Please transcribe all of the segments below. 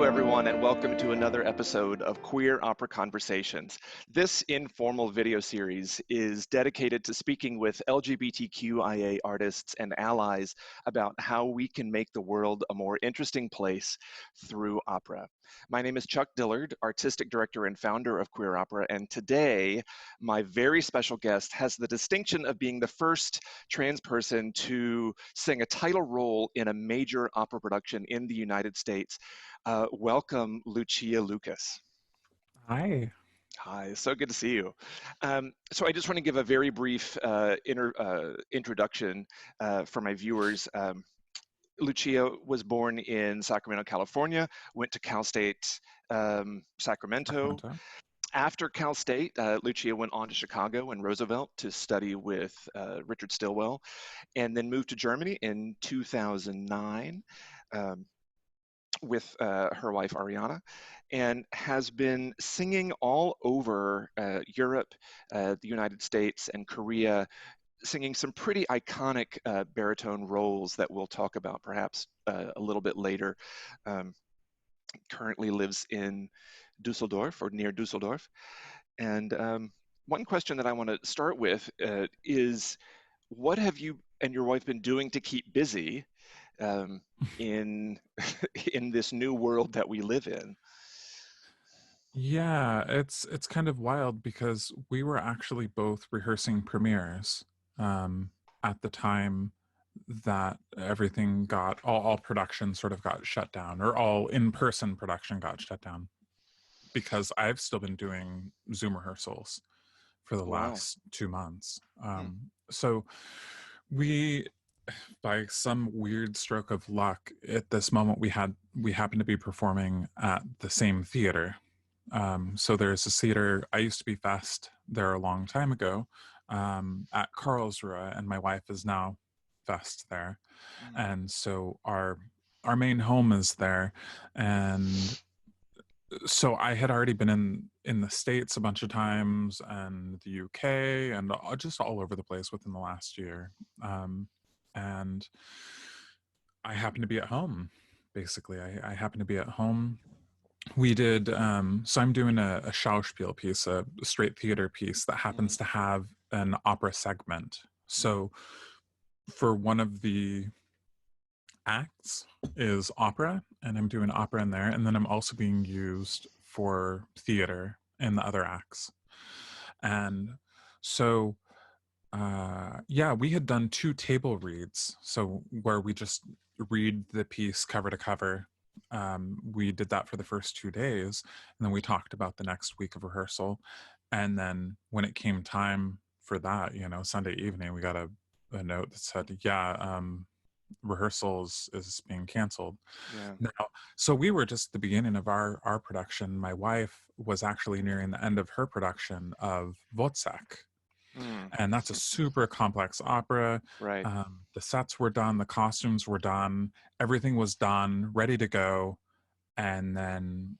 Hello, everyone, and welcome to another episode of Queer Opera Conversations. This informal video series is dedicated to speaking with LGBTQIA artists and allies about how we can make the world a more interesting place through opera. My name is Chuck Dillard, Artistic Director and founder of Queer Opera, and today my very special guest has the distinction of being the first trans person to sing a title role in a major opera production in the United States. Welcome, Lucia Lucas. Hi. Hi, so good to see you. So I just want to give a very brief introduction for my viewers. Lucia was born in Sacramento, California, went to Cal State Sacramento. After Cal State, Lucia went on to Chicago and Roosevelt to study with Richard Stilwell, and then moved to Germany in 2009. With her wife Ariana, and has been singing all over Europe, the United States, and Korea, singing some pretty iconic baritone roles that we'll talk about perhaps a little bit later. Currently lives in Dusseldorf or near Dusseldorf. And one question that I want to start with is, what have you and your wife been doing to keep busy in this new world that we live in? Yeah, it's kind of wild because we were actually both rehearsing premieres at the time that everything got all production sort of got shut down, or all in-person production got shut down, because I've still been doing Zoom rehearsals for the Wow. last 2 months. So we, by some weird stroke of luck, at this moment we happened to be performing at the same theater. So there's a theater, I used to be Fest there a long time ago, at Karlsruhe, and my wife is now Fest there. And so our main home is there. And so I had already been in the States a bunch of times, and the UK, and just all over the place within the last year. And I happened to be at home, basically. I happened to be at home. We did, so I'm doing a Schauspiel piece, a straight theater piece that happens to have an opera segment. So for one of the acts is opera, and I'm doing opera in there, and then I'm also being used for theater in the other acts. And so yeah, we had done 2 table reads, so where we just read the piece cover to cover. We did that for the first 2 days, and then we talked about the next week of rehearsal. And then when it came time for that, Sunday evening, we got a note that said, rehearsals is being canceled. Yeah. Now, so we were just at the beginning of our production. My wife was actually nearing the end of her production of Wozzeck. And that's a super complex opera. Right. The sets were done, the costumes were done, everything was done, ready to go. And then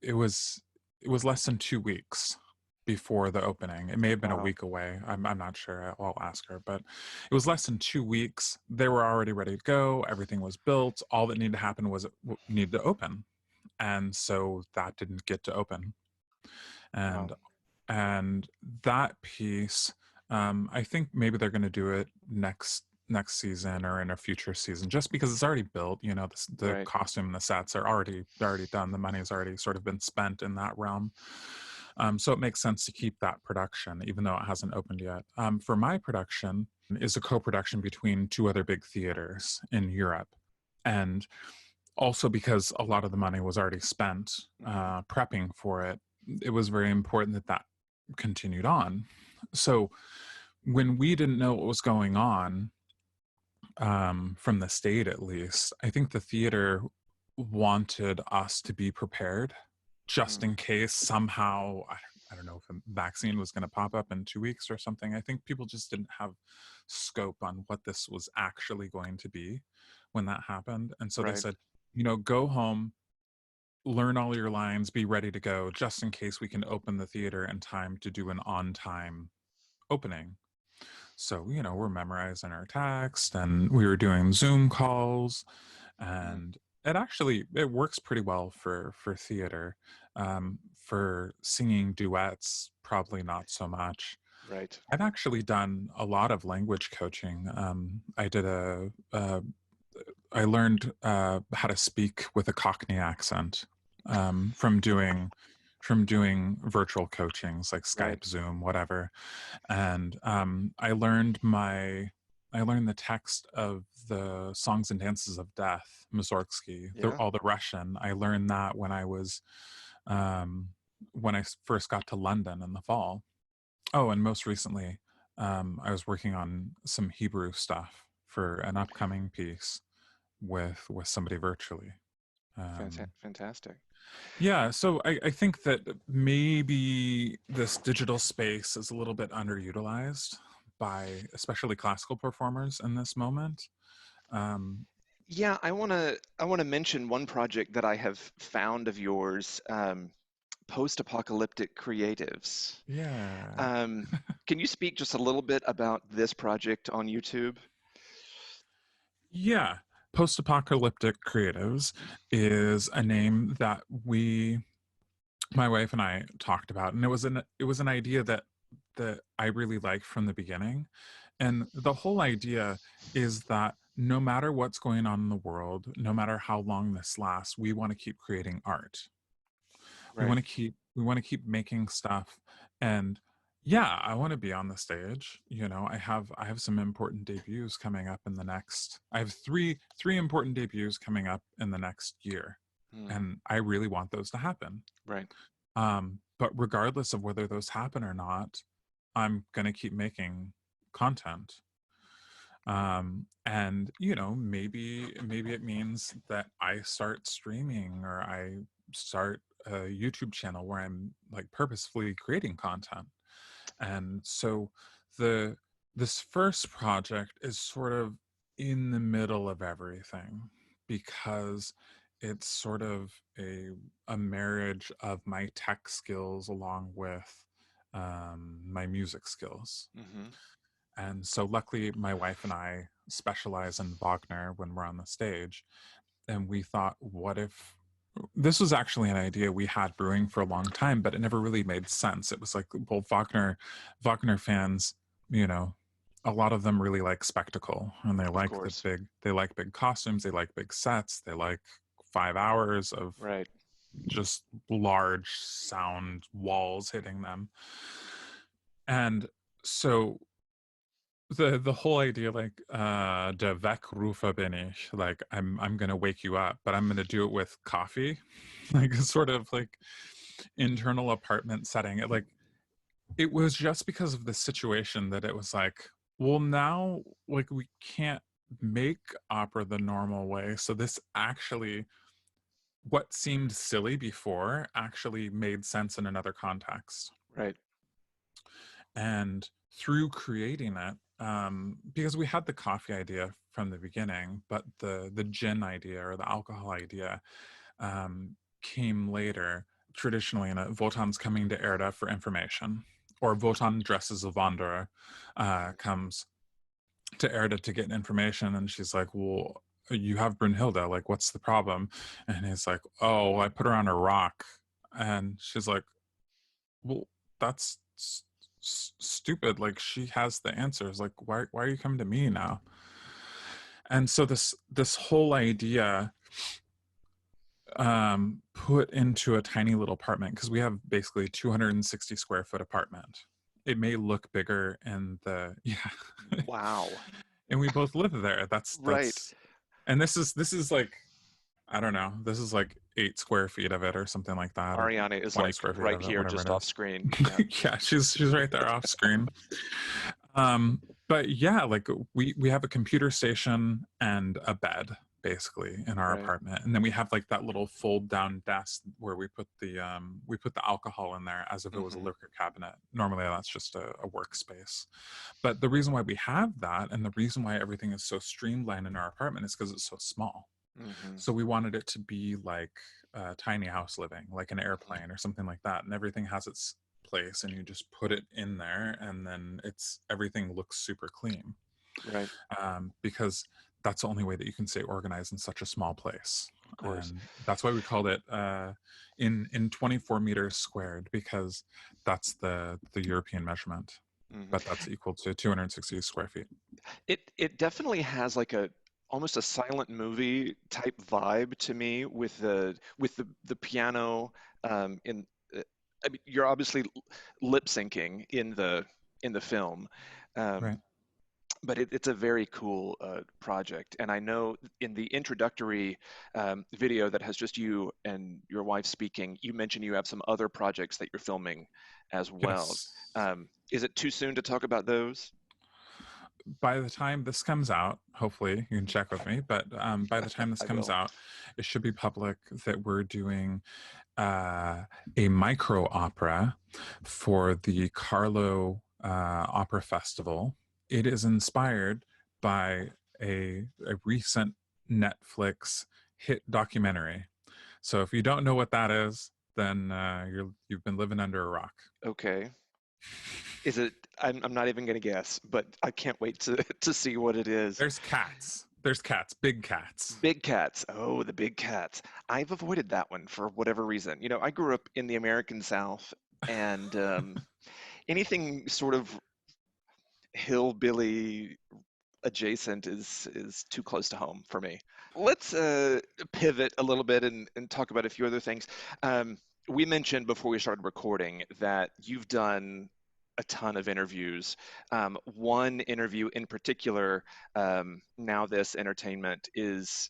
it was less than 2 weeks before the opening. It may have been a week away. I'm not sure. I'll ask her, but it was less than 2 weeks. They were already ready to go. Everything was built. All that needed to happen was it needed to open. And so that didn't get to open. And that piece, I think maybe they're going to do it next season or in a future season, just because it's already built. The Right. costume and the sets are already done. The money's already sort of been spent in that realm. So it makes sense to keep that production, even though it hasn't opened yet. For my production is a co-production between 2 other big theaters in Europe. And also because a lot of the money was already spent prepping for it, it was very important that continued on. So when we didn't know what was going on, from the state at least, I think the theater wanted us to be prepared just in case somehow, I don't know, if a vaccine was going to pop up in 2 weeks or something. I think people just didn't have scope on what this was actually going to be when that happened. And so they said, go home, learn all your lines, be ready to go, just in case we can open the theater in time to do an on-time opening. So, we're memorizing our text, and we were doing Zoom calls, and it works pretty well for theater. For singing duets, probably not so much. Right. I've actually done a lot of language coaching. I learned how to speak with a Cockney accent from doing virtual coachings like Right. Skype, Zoom, whatever. And I learned the text of the Songs and Dances of Death, Mussorgsky, Yeah. all the Russian. I learned that um, when I first got to London in the fall. Oh, and most recently, I was working on some Hebrew stuff for an upcoming piece with somebody virtually. Fantastic. Yeah, so I think that maybe this digital space is a little bit underutilized by especially classical performers in this moment. Um, Yeah, I want to mention one project that I have found of yours, Post-apocalyptic creatives. yeah, Um, can you speak just a little bit about this project on YouTube? yeah. Post-apocalyptic creatives is a name that my wife and I talked about, and it was an idea that I really liked from the beginning. And the whole idea is that no matter what's going on in the world, no matter how long this lasts, we want to keep creating art. Right. We want to keep making stuff. And yeah, I want to be on the stage. I have some important debuts coming up in the next I have three important debuts coming up in the next year. Hmm. And I really want those to happen. Right. But regardless of whether those happen or not, I'm gonna keep making content. And maybe it means that I start streaming or I start a YouTube channel where I'm like purposefully creating content. And so the this first project is sort of in the middle of everything because it's sort of a marriage of my tech skills along with my music skills. Hmm. And so luckily my wife and I specialize in Wagner when we're on the stage. And we thought, what if this was actually an idea we had brewing for a long time, but it never really made sense. It was like, well, Wagner fans, you know, a lot of them really like spectacle and Of course. they like big costumes, they like big sets, they like 5 hours of Right. just large sound walls hitting them. And so the whole idea like de wegrufen bin ich, like I'm gonna wake you up, but I'm gonna do it with coffee, like a sort of like internal apartment setting. It was just because of the situation that it was like, well, now like we can't make opera the normal way, so this actually, what seemed silly before actually made sense in another context. Right. And through creating it, because we had the coffee idea from the beginning, but the gin idea or the alcohol idea came later. Traditionally, Wotan's coming to Erda for information, or Wotan dresses a wanderer, comes to Erda to get information, and she's like, "Well, you have Brunhilde. Like, what's the problem?" And he's like, "Oh, I put her on a rock," and she's like, "Well, that's stupid. Like, she has the answers. Like, why are you coming to me now?" And so this whole idea put into a tiny little apartment, because we have basically 260 square foot apartment. It may look bigger in the yeah, Wow. and we both live there. Right. And this is like, I don't know, this is like 8 square feet of it or something like that, or Ariana is 20 like square feet right of it, here, whatever just it off is. screen. Yeah. Yeah, she's right there off screen. But yeah, like we have a computer station and a bed basically in our Right. apartment, and then we have like that little fold down desk where we put the alcohol in there as if it was a Hmm. liquor cabinet. Normally that's just a workspace, but the reason why we have that and the reason why everything is so streamlined in our apartment is because it's so small. Hmm. So we wanted it to be like tiny house living, like an Hmm. airplane or something like that, and everything has its place, and you just put it in there, and then everything looks super clean. Right. Because that's the only way that you can stay organized in such a small place. Of course. And that's why we called it in 24 meters squared, because that's the European measurement, Mhm. but that's equal to 260 square feet. It definitely has like a almost a silent movie type vibe to me with the piano in uh, I mean, you're obviously lip syncing in the film. Um, Right. but it's a very cool project. And I know in the introductory video that has just you and your wife speaking, you mentioned you have some other projects that you're filming as well. Yes. Is it too soon to talk about those? By the time this comes out, hopefully you can check with me, but by the time this I comes will. out, it should be public that we're doing a micro opera for the Carlo Opera Festival. It is inspired by a recent Netflix hit documentary. So if you don't know what that is, then you've been living under a rock. Okay. Is it? I'm not even going to guess, but I can't wait to to see what it is. There's cats. There's cats, big cats. Big cats. Oh, the big cats. I've avoided that one for whatever reason. You know, I grew up in the American South, and anything sort of hillbilly adjacent is too close to home for me. Let's pivot a little bit and talk about a few other things. Um, we mentioned before we started recording that you've done a ton of interviews. One interview in particular, Now This Entertainment, is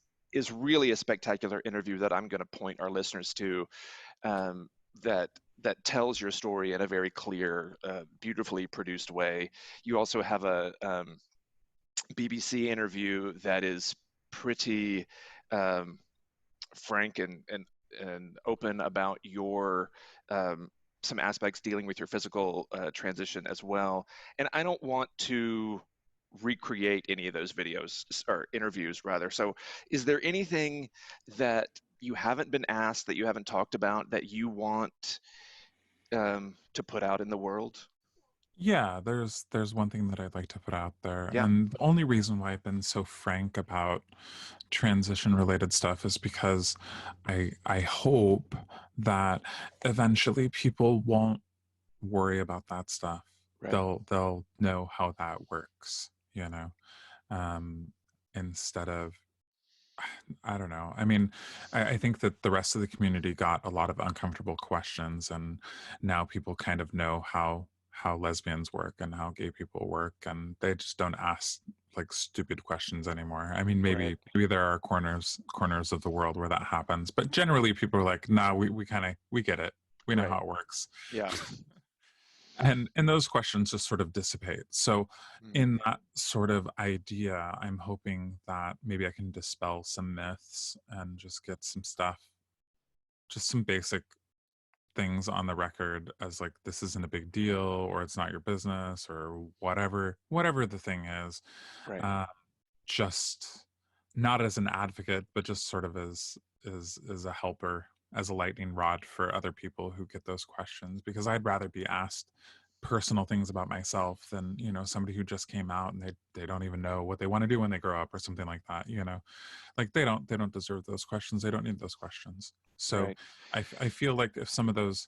really a spectacular interview that I'm going to point our listeners to. Um, that that tells your story in a very clear, beautifully produced way. You also have a BBC interview that is pretty um, frank and open about your um, some aspects dealing with your physical transition as well. And I don't want to recreate any of those videos or interviews rather. So is there anything that you haven't been asked, that you haven't talked about, that you want to put out in the world? Yeah, there's one thing that I'd like to put out there. Yeah, And the only reason why I've been so frank about transition related stuff is because I hope that eventually people won't worry about that stuff. right, They'll know how that works, you know. Um instead of, I don't know. I mean, I think that the rest of the community got a lot of uncomfortable questions, and now people kind of know how lesbians work and how gay people work, and they just don't ask like stupid questions anymore. I mean, right. maybe there are corners of the world where that happens, but generally people are like, "Nah, we kind of we get it. We know Right. how it works." Yeah. And those questions just sort of dissipate. So Mm. in that sort of idea, I'm hoping that maybe I can dispel some myths and just get some stuff, just some basic things on the record as like, this isn't a big deal, or it's not your business, or whatever the thing is. Right. uh, just not as an advocate, but just sort of as a helper, as a lightning rod for other people who get those questions, because I'd rather be asked personal things about myself than, somebody who just came out and they don't even know what they want to do when they grow up or something like that. Like they don't deserve those questions. They don't need those questions. So Right. I feel like if some of those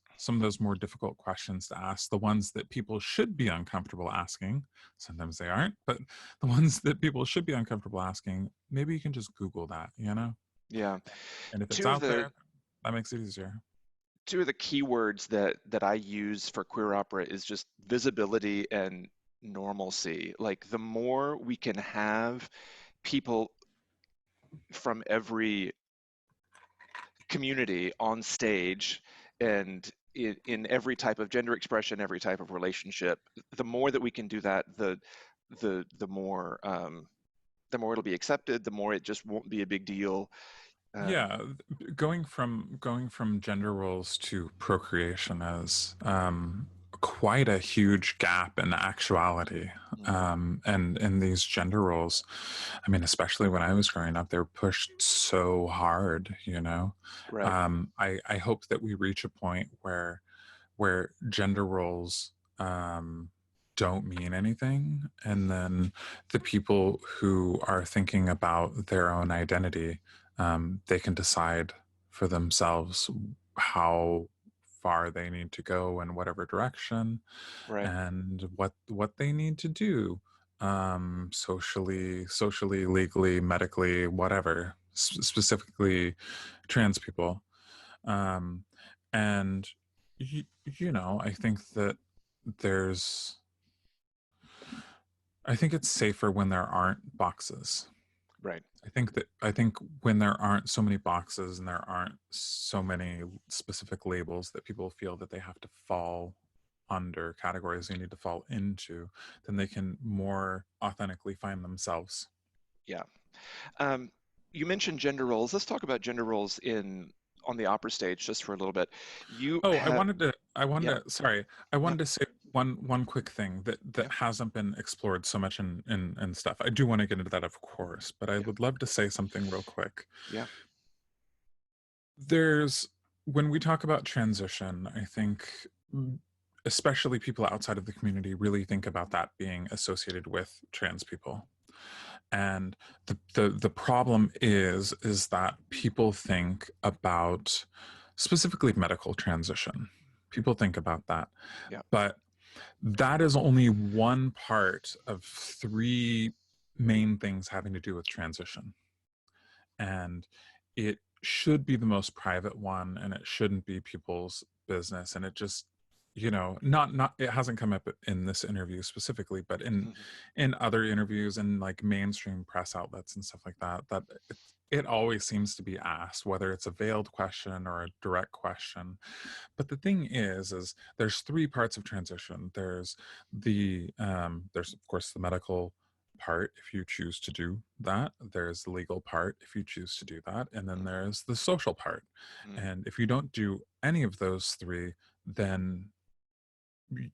more difficult questions to ask, the ones that people should be uncomfortable asking, sometimes they aren't, but the ones that people should be uncomfortable asking, maybe you can just Google that. Yeah. And if it's Two of out the there, that makes it easier. two of the keywords that I use for queer opera is just visibility and normalcy. Like the more we can have people from every community on stage and in every type of gender expression, every type of relationship, the more that we can do that, the more the more it'll be accepted, the more it just won't be a big deal. Um, Yeah, going from gender roles to procreation is quite a huge gap in actuality. mhm, And in these gender roles, I mean, especially when I was growing up, they were pushed so hard. right. I hope that we reach a point where gender roles don't mean anything, and then the people who are thinking about their own identity, they can decide for themselves how far they need to go in whatever direction, Right. and what they need to do, socially, legally, medically, whatever, specifically trans people. um, and I think that there's I think it's safer when there aren't boxes. Right. I think when there aren't so many boxes and there aren't so many specific labels that people feel that they have to fall under, categories they need to fall into, then they can more authentically find themselves. Yeah. Um, you mentioned gender roles. Let's talk about gender roles in on the opera stage just for a little bit. You Oh, have, yeah, sorry, I no, wanted to say one quick thing that yeah, hasn't been explored so much in stuff. I do want to get into that, of course, but I yeah, would love to say something real quick. yeah, There's When we talk about transition, I think, mm, especially people outside of the community really think about that being associated with trans people. And the problem is that people think about specifically medical transition. People think about that, yeah, but that is only one part of three main things having to do with transition. And it should be the most private one, and it shouldn't be people's business. And it just, not it hasn't come up in this interview specifically, but in other interviews and like mainstream press outlets and stuff like that, it always seems to be asked, whether it's a veiled question or a direct question. But the thing is there's three parts of transition. There's of course the medical part, if you choose to do that. There's the legal part, if you choose to do that, and then mhm, there's the social part. mm, And if you don't do any of those three, then y-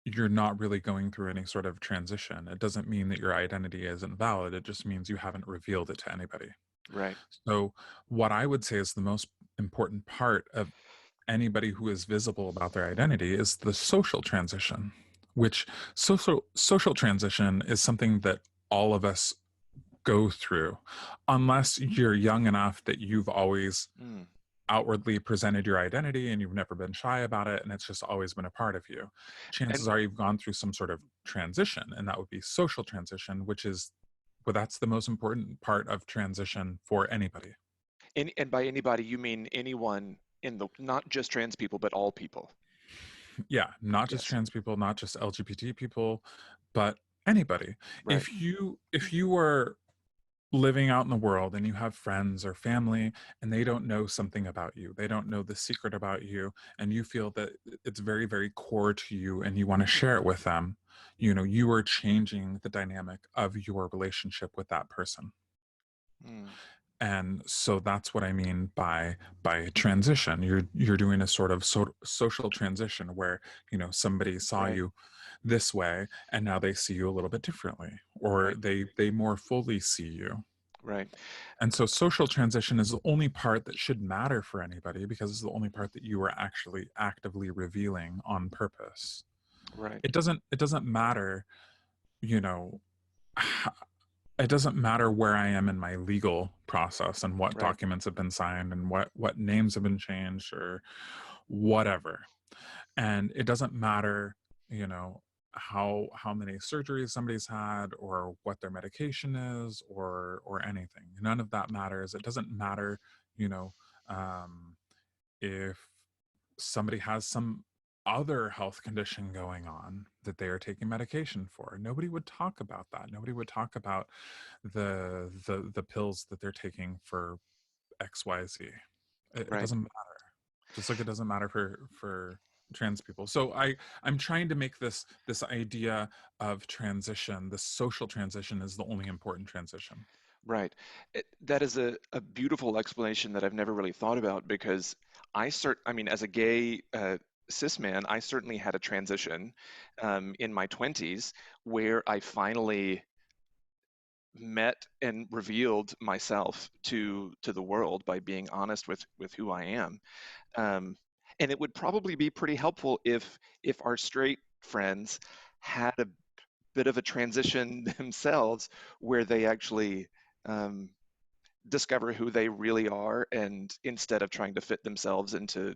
you're not really going through any sort of transition. It doesn't mean that your identity isn't valid, it just means you haven't revealed it to anybody. right, So what I would say is the most important part of anybody who is visible about their identity is the social transition, which social transition is something that all of us go through, unless you're young enough that you've always mm, outwardly presented your identity and you've never been shy about it and it's just always been a part of you. and Chances are you've gone through some sort of transition, and that would be social transition, which is, well, that's the most important part of transition for anybody. and by anybody you mean anyone in the not just trans people but all people. Yeah, not just Yes, trans people, not just LGBT people, but anybody. right, If you are living out in the world and you have friends or family and they don't know something about you, they don't know the secret about you, and you feel that it's very, very core to you and you want to share it with them, you are changing the dynamic of your relationship with that person. mm, And so that's what I mean by transition. You're doing a sort of social transition where somebody saw right, you this way and now they see you a little bit differently, or right, they more fully see you. right, And so social transition is the only part that should matter for anybody, because it's the only part that you are actually actively revealing on purpose. right, It doesn't matter, you know h- it doesn't matter where I am in my legal process and what right, documents have been signed and what names have been changed or whatever. And it doesn't matter, you know, how many surgeries somebody's had or what their medication is or anything. None of that matters. It doesn't matter, you know, um, if somebody has some other health condition going on that they are taking medication for. Nobody would talk about that. Nobody would talk about the pills that they're taking for XYZ. It right. doesn't matter. Just like it doesn't matter for trans people. So I'm trying to make this idea of transition, the social transition, is the only important transition. Right. That is a beautiful explanation that I've never really thought about because I mean, as a gay cis man, I certainly had a transition in my 20s where I finally met and revealed myself to the world by being honest with who I am. Um, and it would probably be pretty helpful if our straight friends had a bit of a transition themselves where they actually um, discover who they really are, and instead of trying to fit themselves into,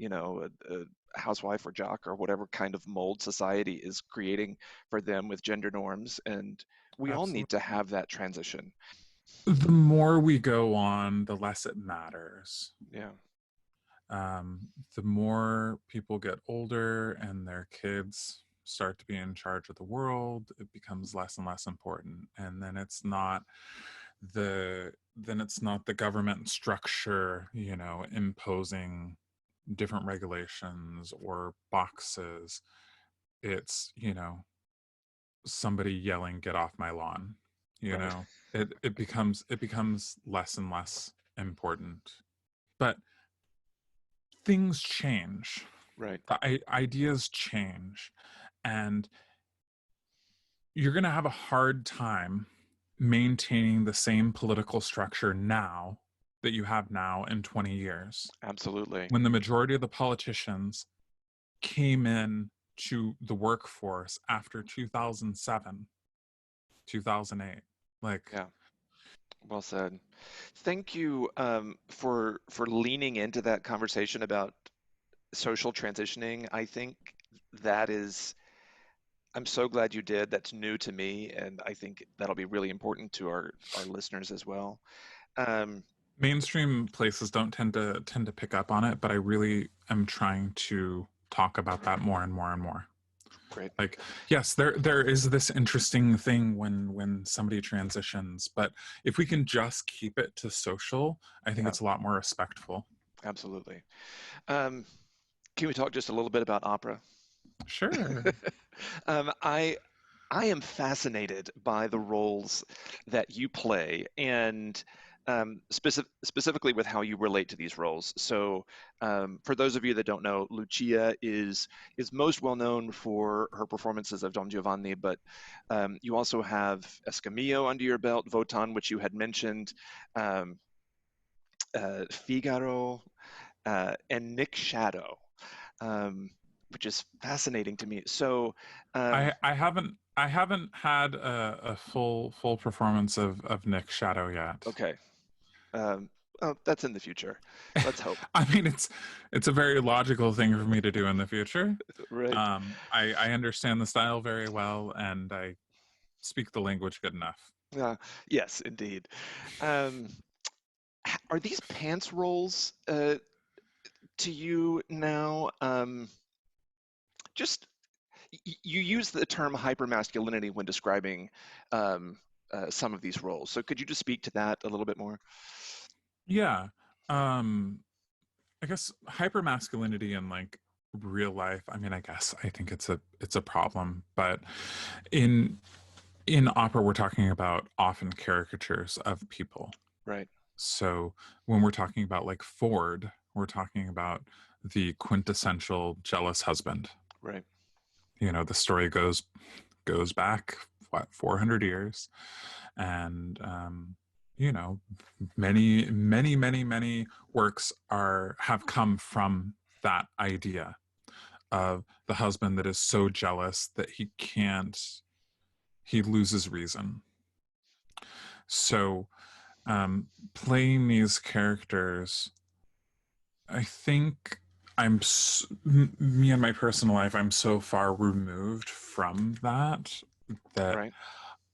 a housewife or jock or whatever kind of mold society is creating for them with gender norms. And we all need to Absolutely. have that transition. The more we go on, the less it matters. Yeah. The more people get older and their kids start to be in charge of the world, it becomes less and less important. And then it's not the government structure, imposing different regulations or boxes. It's, somebody yelling, "Get off my lawn." You Right. know, it becomes less and less important. But things change. Right. The ideas change, and you're going to have a hard time maintaining the same political structure now that you have now in 20 years, Absolutely. when the majority of the politicians came in to the workforce after 2007, 2008. Like, Yeah. Well said. Thank you for leaning into that conversation about social transitioning. I think that is, I'm so glad you did. That's new to me, and I think that'll be really important to our listeners as well. Um, mainstream places don't tend to pick up on it, but I really am trying to talk about that more and more and more. Great. Like, yes, there is this interesting thing when somebody transitions, but if we can just keep it to social, I think Yeah, it's a lot more respectful. absolutely. Um, can we talk just a little bit about opera? Sure. I am fascinated by the roles that you play, and specifically with how you relate to these roles. So, for those of you that don't know, Lucia is most well known for her performances of Don Giovanni, but you also have Escamillo under your belt, Wotan, which you had mentioned, um, Figaro, and Nick Shadow, um, which is fascinating to me. So. Um, I haven't had a full performance of Nick Shadow yet. okay. Um, oh, that's in the future. Let's hope. I mean, it's a very logical thing for me to do in the future. Right. I understand the style very well, and I speak the language good enough. Yes, indeed. Um, are these pants rolls to you now? Just you use the term hypermasculinity when describing um, some of these roles. So could you just speak to that a little bit more? Yeah. Um, I guess hypermasculinity in like real life. I mean, I think it's a problem, but in in opera we're talking about often caricatures of people. Right. So when we're talking about like Ford, we're talking about the quintessential jealous husband. Right. The story goes back, what, 400 years, and you know many works have come from that idea of the husband that is so jealous that he loses reason. So playing these characters, I think me and my personal life, I'm so far removed from that Right.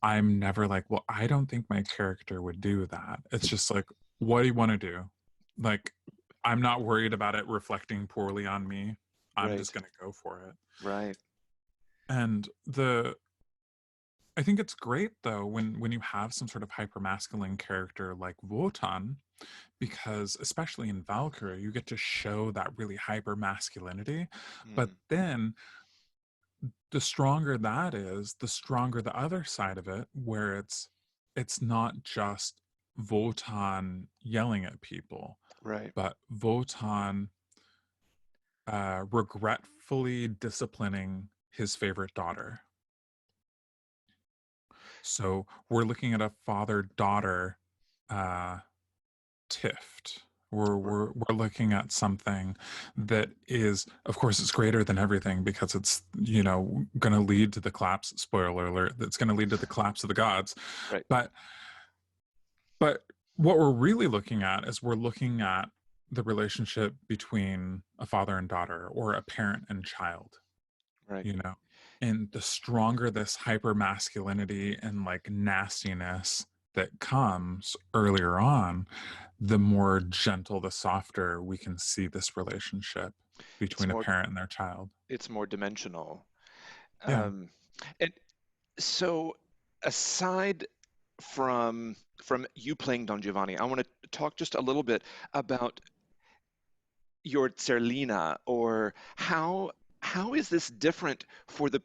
I'm never like, well, I don't think my character would do that. It's just like, what do you want to do? Like, I'm not worried about it reflecting poorly on me. I'm Right. just going to go for it. Right. And I think it's great though when you have some sort of hypermasculine character like Wotan, because especially in Valkyrie, you get to show that really hyper masculinity. But Mm, then the stronger that is, the stronger the other side of it, where it's not just Wotan yelling at people, right. but Wotan regretfully disciplining his favorite daughter. So we're looking at a father-daughter uh, tift We're looking at something that is, of course, it's greater than everything because it's, going to lead to the collapse. Spoiler alert! That's going to lead to the collapse of the gods. Right. But what we're really looking at is we're looking at the relationship between a father and daughter, or a parent and child. Right. And the stronger this hyper masculinity and like nastiness that comes earlier on, the more gentle, the softer we can see this relationship It's between a more parent and their child. it's more dimensional. Yeah. And so, aside from you playing Don Giovanni, I want to talk just a little bit about your Zerlina, or how is this different for the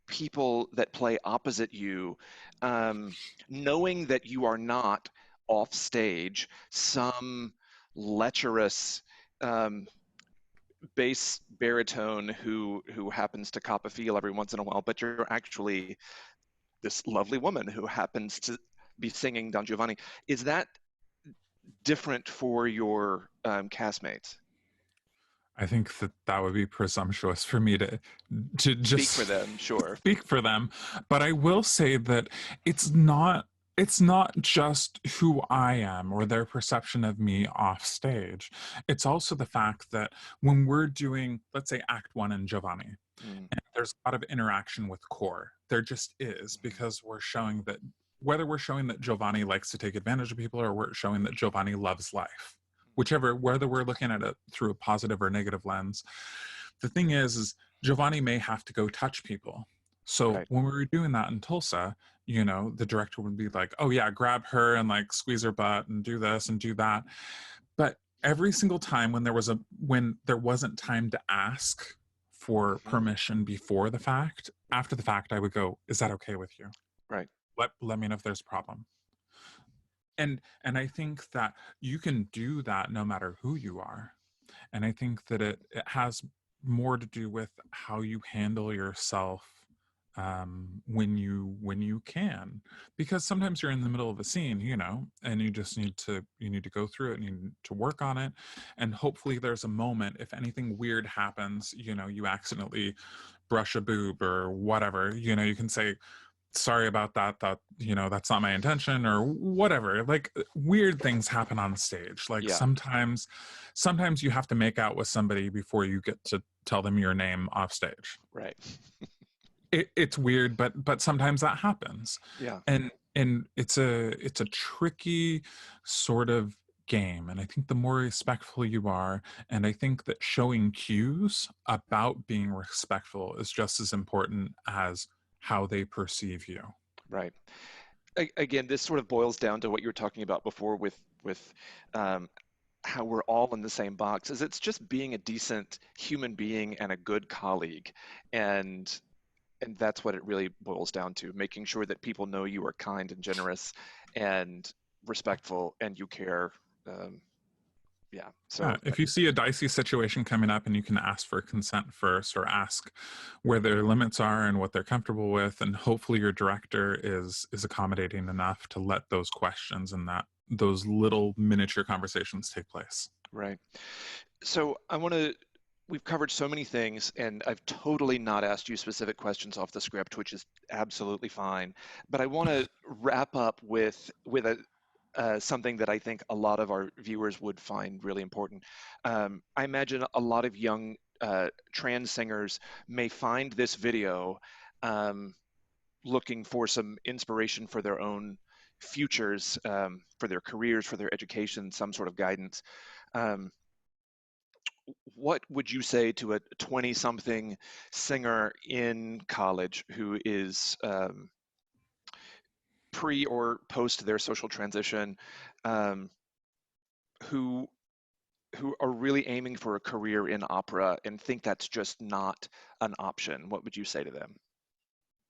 people that play opposite you, um, knowing that you are not off stage some lecherous um, bass baritone who happens to cop a feel every once in a while, but you're actually this lovely woman who happens to be singing Don Giovanni. Is that different for your castmates? I think that would be presumptuous for me to Speak for just them, sure. speak for them, but I will say that it's not just who I am or their perception of me off stage. It's also the fact that when we're doing, let's say, Act One in Giovanni, Mm, and there's a lot of interaction with core. There just is, mhm, because we're showing that, whether we're showing that Giovanni likes to take advantage of people, or we're showing that Giovanni loves life, whichever, whether we're looking at it through a positive or negative lens. The thing is Giovanni may have to go touch people. So right. when we were doing that in Tulsa, the director would be like, oh yeah, grab her and like squeeze her butt and do this and do that. But every single time when there wasn't time to ask for Mhm, permission before the fact, after the fact, I would go, is that okay with you? right. Let me know if there's a problem. And I think that you can do that no matter who you are. And I think that it has more to do with how you handle yourself, when you can, because sometimes you're in the middle of a scene, and you need to go through it and you need to work on it, and hopefully there's a moment, if anything weird happens, you accidentally brush a boob or whatever, you can say, sorry about that, that's not my intention, or whatever. Like, weird things happen on stage. Like, Yeah, sometimes you have to make out with somebody before you get to tell them your name off stage. right. It's weird, but sometimes that happens. Yeah, And it's a tricky sort of game, and I think the more respectful you are, and I think that showing cues about being respectful is just as important as how they perceive you. right. Again, this sort of boils down to what you were talking about before with um, how we're all in the same box. Is it's just being a decent human being and a good colleague, and and that's what it really boils down to, making sure that people know you are kind and generous and respectful and you care. Um, yeah. Yeah, So if you see a dicey situation coming up and you can ask for consent first, or ask where their limits are and what they're comfortable with, and hopefully your director is accommodating enough to let those questions and that those little miniature conversations take place. right. So I want to. We've covered so many things, and I've totally not asked you specific questions off the script, which is absolutely fine. But I want to wrap up with a something that I think a lot of our viewers would find really important. I imagine a lot of young trans singers may find this video um, looking for some inspiration for their own futures, for their careers, for their education, some sort of guidance. Um, what would you say to a 20 something singer in college who is pre or post their social transition, um, who who are really aiming for a career in opera and think that's just not an option? What would you say to them?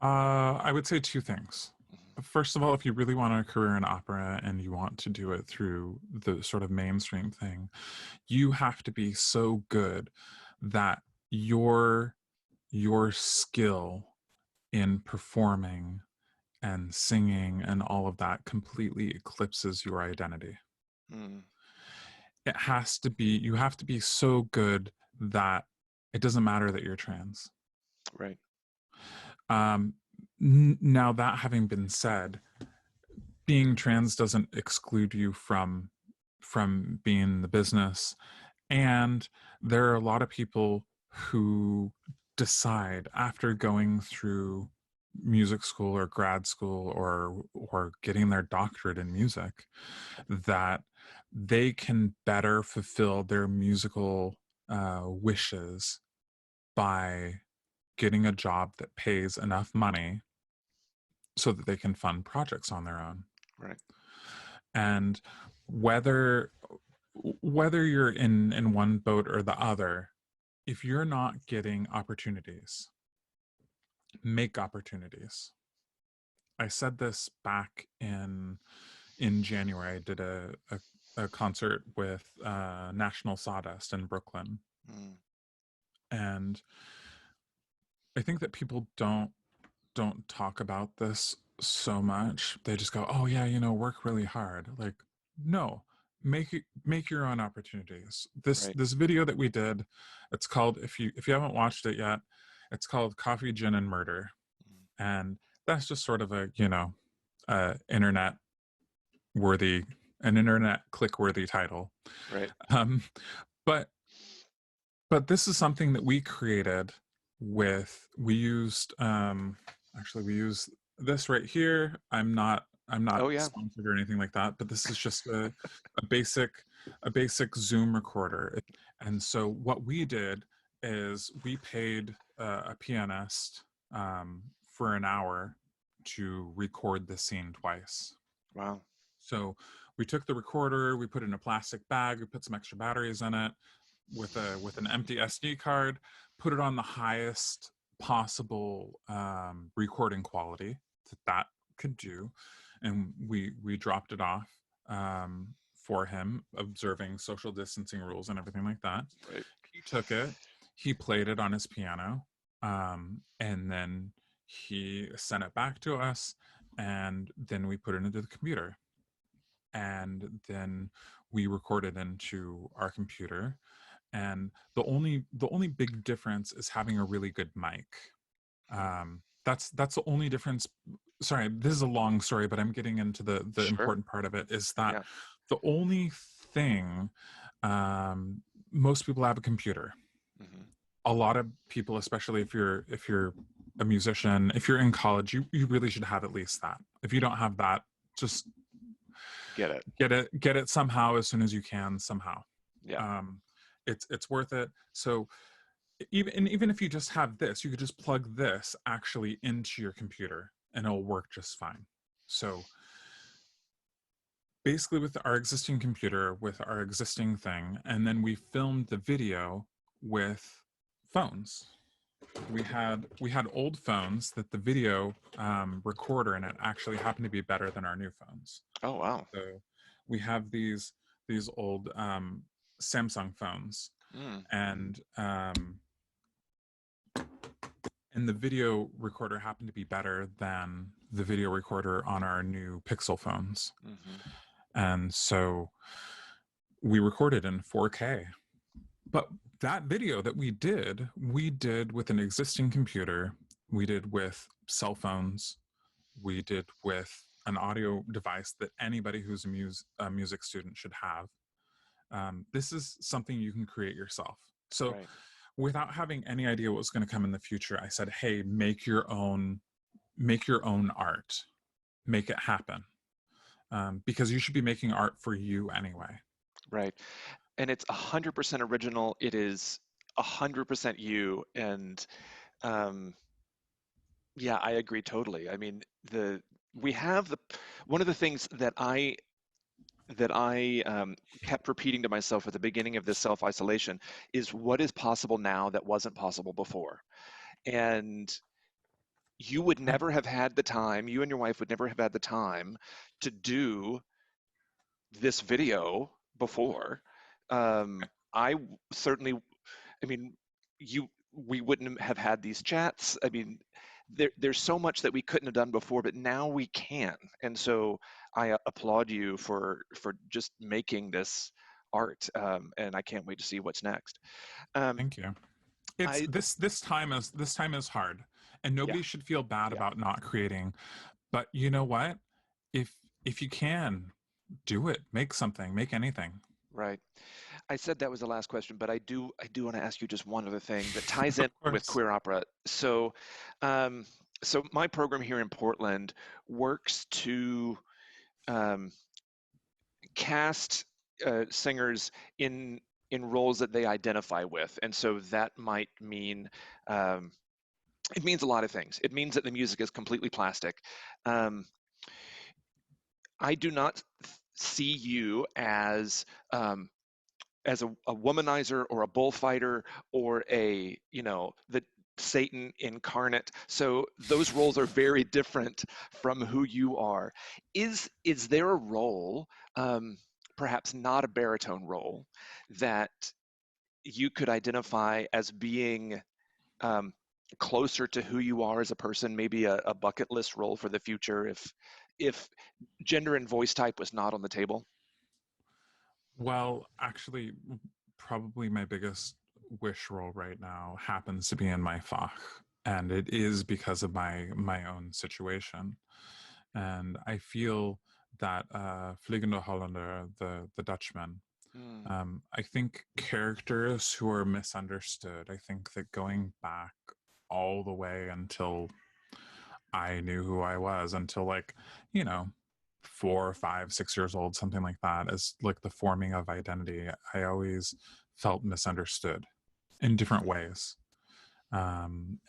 I would say two things. First of all, if you really want a career in opera and you want to do it through the sort of mainstream thing, you have to be so good that your your skill in performing and singing and all of that completely eclipses your identity. Mm, you have to be so good that it doesn't matter that you're trans. Right. Now, that having been said, being trans doesn't exclude you from being in the business. And there are a lot of people who decide after going through music school or grad school or getting their doctorate in music that they can better fulfill their musical wishes by getting a job that pays enough money so that they can fund projects on their own. Right. And whether you're in one boat or the other, if you're not getting opportunities, make opportunities. I said this back in January. I did a concert with National Sawdust in Brooklyn. And I think that people don't talk about this so much. They just go, oh yeah, work really hard. Like, no, make your own opportunities. This video that we did, it's called, if you haven't watched it yet, it's called Coffee, Gin, and Murder. And that's just sort of a internet click worthy title. Right. But this is something that we created we used this right here. I'm not sponsored or anything like that, but this is just a basic Zoom recorder. And so what we did is we paid a pianist for an hour to record the scene twice. Wow. So we took the recorder, we put it in a plastic bag, we put some extra batteries in it with an empty SD card, put it on the highest possible recording quality that could do, and we dropped it off for him, observing social distancing rules and everything like that. Right. He took it, he played it on his piano, and then he sent it back to us, and then we put it into the computer, and then we recorded into our computer. And the only big difference is having a really good mic. That's the only difference. Sorry, this is a long story, but I'm getting into the Sure. important part of it. Is that the only thing? Most people have a computer. Mm-hmm. A lot of people, especially if you're a musician, if you're in college, you really should have at least that. If you don't have that, just get it somehow as soon as you can somehow. Yeah. It's worth it. So even if you just have this, you could just plug this actually into your computer and it'll work just fine. So basically with our existing computer, with our existing thing, and then we filmed the video with phones. We had old phones that the video recorder in it actually happened to be better than our new phones. Oh, wow. So we have these old Samsung phones, and the video recorder happened to be better than the video recorder on our new Pixel phones. And so we recorded in 4K. But that video that we did with an existing computer, we did with cell phones, we did with an audio device that anybody who's a music student should have. This is something you can create yourself. So without having any idea what was going to come in the future, I said, hey, make your own art, make it happen. Because you should be making art for you anyway. Right. And it's 100% original. It is 100% you. And yeah, I agree totally. I mean, one of the things that I kept repeating to myself at the beginning of this self-isolation is what is possible now that wasn't possible before. And you would never have had the time, you and your wife would never have had the time to do this video before. I certainly, I mean, we wouldn't have had these chats. I mean, there's so much that we couldn't have done before, but now we can. And so I applaud you for just making this art, and I can't wait to see what's next. Um, Thank you. It's I this time is hard, and Yeah, nobody should feel bad yeah, about not creating. But you know what? If if you can do it, make something, make anything. right. I said that was the last question, but I do want to ask you just one other thing that ties in Of with course. queer opera. Um, so my program here in Portland works to um, cast singers in roles that they identify with, and so that might mean um, it means a lot of things. It means that the music is completely plastic. Um, I do not see you um, as a womanizer or a bullfighter or the Satan incarnate. So those roles are very different from who you are. Is there a role, um, perhaps not a baritone role, that you could identify as being um, closer to who you are as a person, maybe a bucket list role for the future if gender and voice type was not on the table? Well, actually, probably my biggest wish role right now happens to be in my Fach, and it is because of my own situation. And I feel that Fliegende Holländer, the Dutchman, Mm, I think characters who are misunderstood. I think that going back all the way until I knew who I was, until like, you know, 4, 5, 6 years old, something like that, as like the forming of identity, I always felt misunderstood in different ways.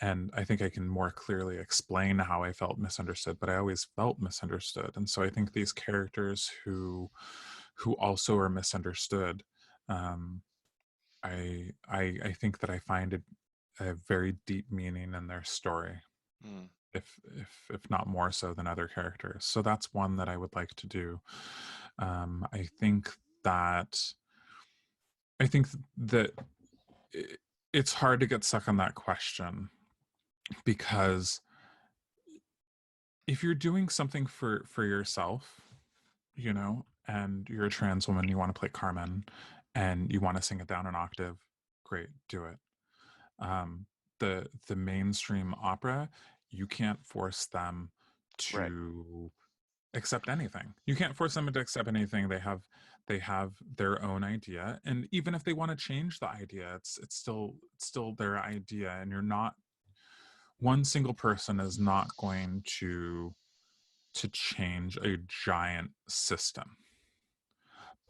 And I think I can more clearly explain how I felt misunderstood, but I always felt misunderstood. And so I think these characters who also are misunderstood, um, I think that I find a very deep meaning in their story, mm, if not more so than other characters. So that's one that I would like to do. I think that I think that i- it's hard to get stuck on that question, because if you're doing something for yourself, and you're a trans woman, you want to play Carmen, and you want to sing it down an octave, great, do it. um, the mainstream opera, you can't force them right. to accept anything. You can't force them to accept anything. They have their own idea, and even if they want to change the idea, it's still their idea, and you're not one single person is not going to change a giant system.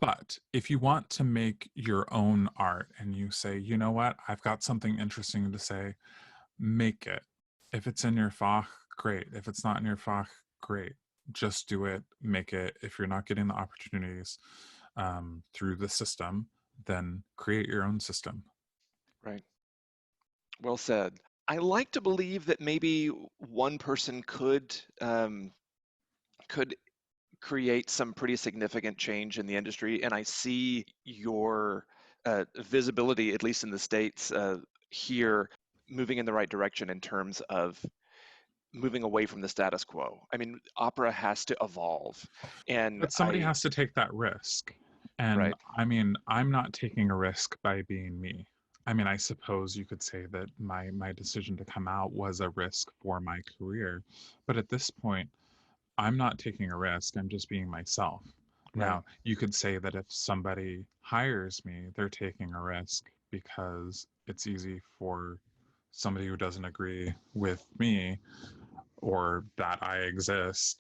But if you want to make your own art and you say, you know what, I've got something interesting to say, make it. If it's in your Fach, great. If it's not in your Fach, great. Just do it, make it. If you're not getting the opportunities through the system, then create your own system. Right. Well said. I like to believe that maybe one person could create some pretty significant change in the industry, and I see your visibility, at least in the States, here, moving in the right direction in terms of moving away from the status quo. I mean, opera has to evolve, and But somebody has to take that risk. And right, I mean, I'm not taking a risk by being me. I mean, I suppose you could say that my decision to come out was a risk for my career. But at this point, I'm not taking a risk. I'm just being myself. right, Now, you could say that if somebody hires me, they're taking a risk because it's easy for somebody who doesn't agree with me or that I exist,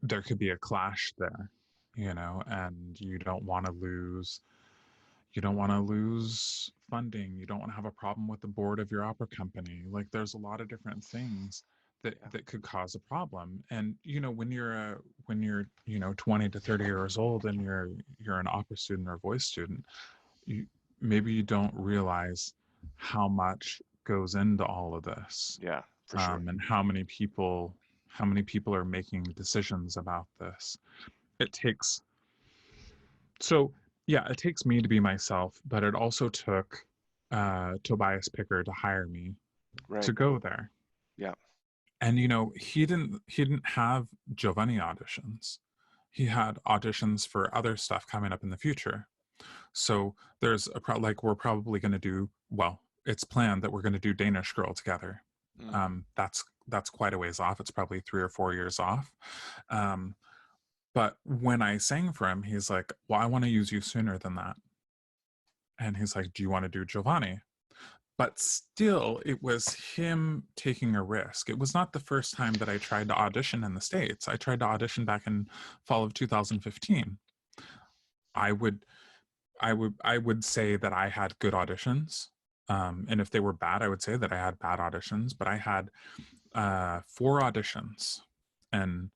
there could be a clash there, and you don't want to lose funding. You don't want to have a problem with the board of your opera company. Like there's a lot of different things that yeah, that could cause a problem. And when you're 20 to 30 years old and you're an opera student or a voice student, you maybe you don't realize how much goes into all of this, yeah, for sure. and how many people are making decisions about this. It takes so yeah, it takes me to be myself, but it also took Tobias Picker to hire me to Right, go there. yeah, And he didn't have Giovanni auditions. he had auditions for other stuff coming up in the future. So there's like we're probably going to do, well, it's planned that we're going to do Danish Girl together. That's quite a ways off. It's probably 3 or 4 years off. But when I sang for him, he's like, well, I want to use you sooner than that. And he's like, do you want to do Giovanni? But still, it was him taking a risk. It was not the first time that I tried to audition in the States. I tried to audition back in fall of 2015. I would say that I had good auditions. And if they were bad, I would say that I had bad auditions. But I had 4 auditions, and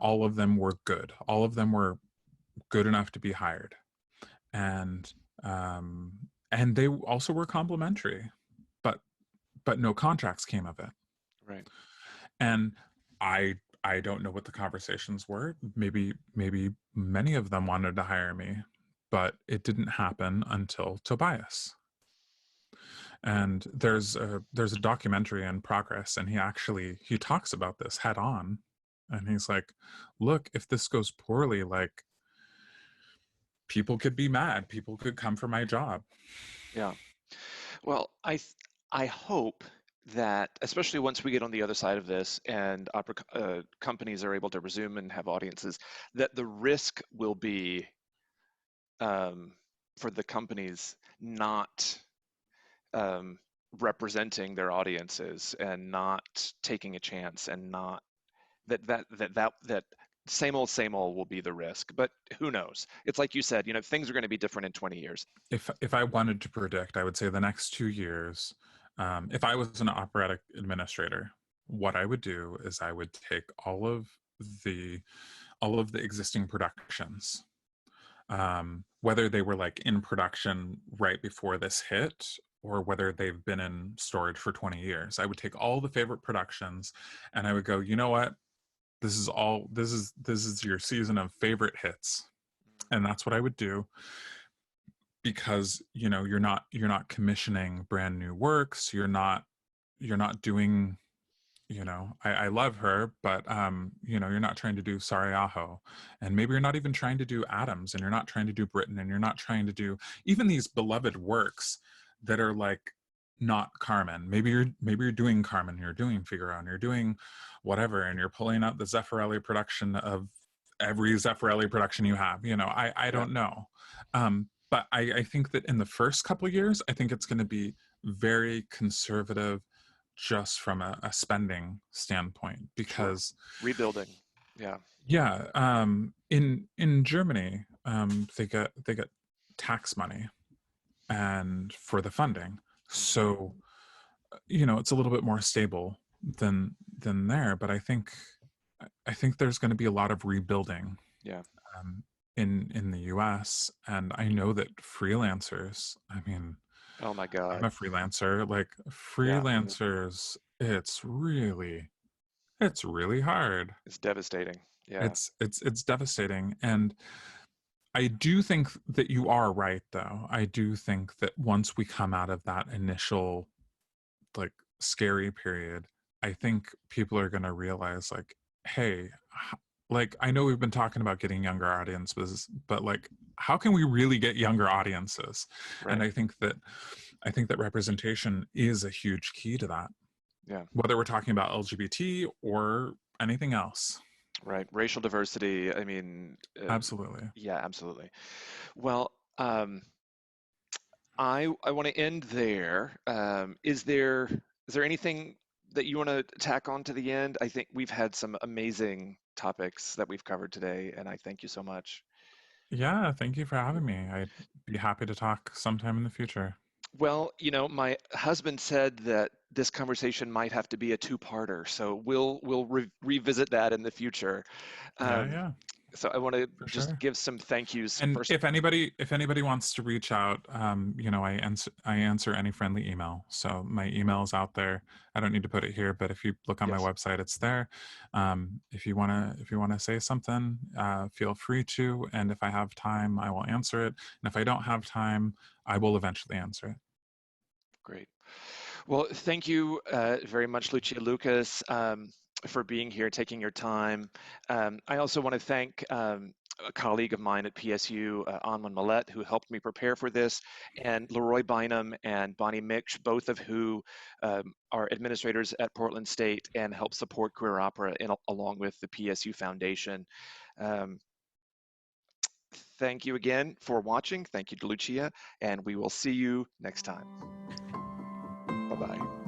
all of them were good. All of them were good enough to be hired, and they also were complimentary, but no contracts came of it. Right. And I don't know what the conversations were. Maybe many of them wanted to hire me, but it didn't happen until Tobias. And there's a documentary in progress, and he talks about this head on, and he's like, look, if this goes poorly, like, people could be mad, people could come for my job. Yeah. Well, I hope that, especially once we get on the other side of this and opera companies are able to resume and have audiences, that the risk will be for the companies not representing their audiences and not taking a chance, and not that same old will be the risk. But who knows? It's like you said, things are going to be different in 20 years. If I wanted to predict, I would say the next 2 years, if I was an operatic administrator, what I would do is I would take all of the existing productions, whether they were like in production right before this hit, or whether they've been in storage for 20 years. I would take all the favorite productions, and I would go, you know what? This is your season of favorite hits. And that's what I would do, because you're not commissioning brand new works. You're not doing, I love her, but you're not trying to do Sarajevo, and maybe you're not even trying to do Adams, and you're not trying to do Britain, and you're not trying to do even these beloved works that are like not Carmen. Maybe you're doing Carmen, you're doing Figaro, and you're doing whatever, and you're pulling out the Zeffirelli production of every Zeffirelli production you have. I don't know. But I think that in the first couple of years, I think it's going to be very conservative, just from a spending standpoint, because rebuilding. In Germany, they get tax money and for the funding, so it's a little bit more stable than there. But I think there's going to be a lot of rebuilding in the US. And I know that freelancers, I mean, oh my God, I'm a freelancer. Like, freelancers, it's really hard. It's devastating. It's devastating. And I do think that you are right, though. I do think that once we come out of that initial, like, scary period, I think people are going to realize, like, hey, like, I know we've been talking about getting younger audiences, but like, how can we really get younger audiences? Right. And I think that representation is a huge key to that. Yeah. Whether we're talking about LGBT or anything else. Right. Racial diversity. I mean, absolutely. Yeah, absolutely. Well, I want to end there. Is there anything that you want to tack on to the end? I think we've had some amazing topics that we've covered today, and I thank you so much. Yeah, thank you for having me. I'd be happy to talk sometime in the future. Well, my husband said that this conversation might have to be a 2-parter, so we'll revisit that in the future. Yeah. So I want to just give some thank yous. And if anybody wants to reach out, I answer any friendly email. So my email is out there. I don't need to put it here, but if you look on my website, it's there. If you wanna say something, feel free to. And if I have time, I will answer it. And if I don't have time, I will eventually answer it. Great. Well, thank you very much, Lucia Lucas. for being here, taking your time. I also want to thank a colleague of mine at PSU, Anman Millet, who helped me prepare for this, and Leroy Bynum and Bonnie Miksch, both of who are administrators at Portland State and help support queer opera along with the PSU Foundation. Um, Thank you again for watching. Thank you to Lucia, and we will see you next time. Bye-bye.